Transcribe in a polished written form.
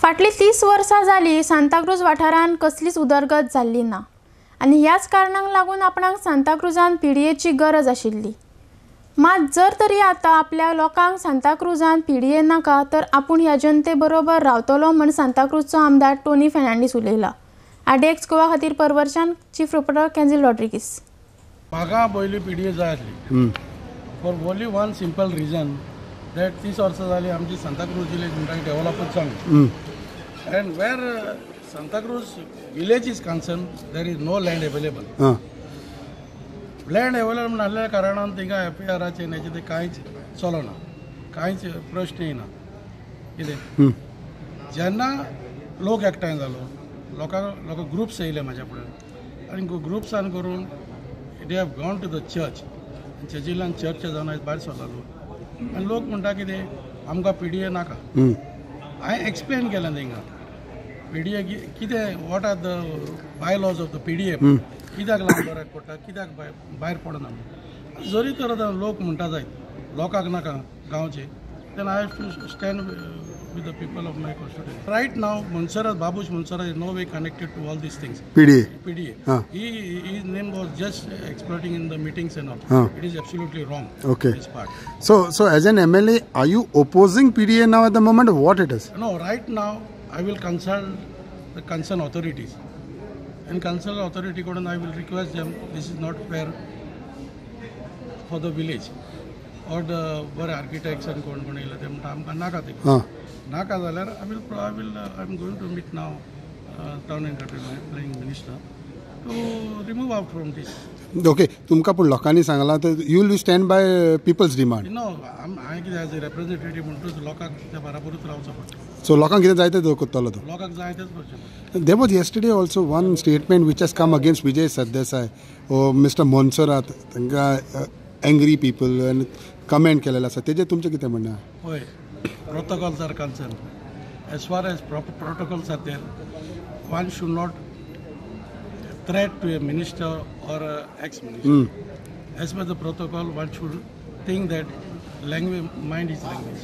फाटली 30 वर्सां जाली सांताक्रूज वाठारांत कसलीच उदरगत जाल्ली ना आनी ह्याच कारणांक लागून आपणाक सांताक्रूजान पीडीएची गरज आशिल्ली। मात जर तरी आतां आपल्या लोकांक सांताक्रूजान पीडीए नाका तर आपूण ह्या जनते बरोबर रावतलो म्हण सांताक्रूजचो आमदार टोनी फेर्नांडीस उलयला। आरडीएक्स गोवा खातीर परवरच्यान चीफ रिपोर्टर केन्झिल रॉड्रिगीस। म्हाका पयली पीडीए जाय आसली for only one simple reason that 30 वर्सां जाली आमची सांताक्रूज विलेज म्हणटा डेव्हलपच जावंक and where Santa Cruz village is concerned, there is no land available. Land available नासल्या कारणान तिका एफआयआराचे नेचे ते कांयच चलना, कांयच प्रश्न येना। कितें जेन्ना लोक एकठांय जालो, लोक ग्रुप्स येयले म्हाज्या फुड्यान आनी ग्रुप्सान करून they have gone to the church, चर्चिंतल्यान चर्च जावन आयज भायर सरलो आनी लोक म्हणटा कितें आमकां पीडीए नाका। हांवें एक्सप्लेन केलें तिंगा पीडीए कितें what are the bylaws of the PDA कित्याक लागून बऱ्याक पडटा, कित्याक भायर पडना। जरी तर लोक म्हणटा जायत लोकांक नाका गांवचे, then I have to stand with the people of my constituency. Right now, Monserrat, Babush Monserrat is no way connected to all these things. PDA. His name was just exploiting in the meetings and all. It is absolutely wrong. Okay. This part. So as an MLA, are you opposing PDA now at the moment, or what it is? No, right now I will consult the concerned authorities. And concerned authority, I will request them. This is not fair for the village. Or the architects and them Naka zalar, I'm going to meet now Town and Planning Minister to remove out from this. Okay, तुमका पण लोकांनी सांगला तर you will stand by people's demand. No, I as a representative म्हणतो लोकांक त्या बराबरच रावचो पडटा. So लोकांक कितें जाय तें करतलो तो. लोकांक जाय तेच करचें. There was yesterday also one statement which has come against Vijay Sardesai or Mr. Monserrat. तांकां angry people and comment केलेला आसा. तेजे तुमचें कितें म्हणणें आसा? होय. Protocols are concerned. As far as proper protocols are there, one should not threat to a minister or an ex-minister. As per the protocol, one should think that language, mind is language.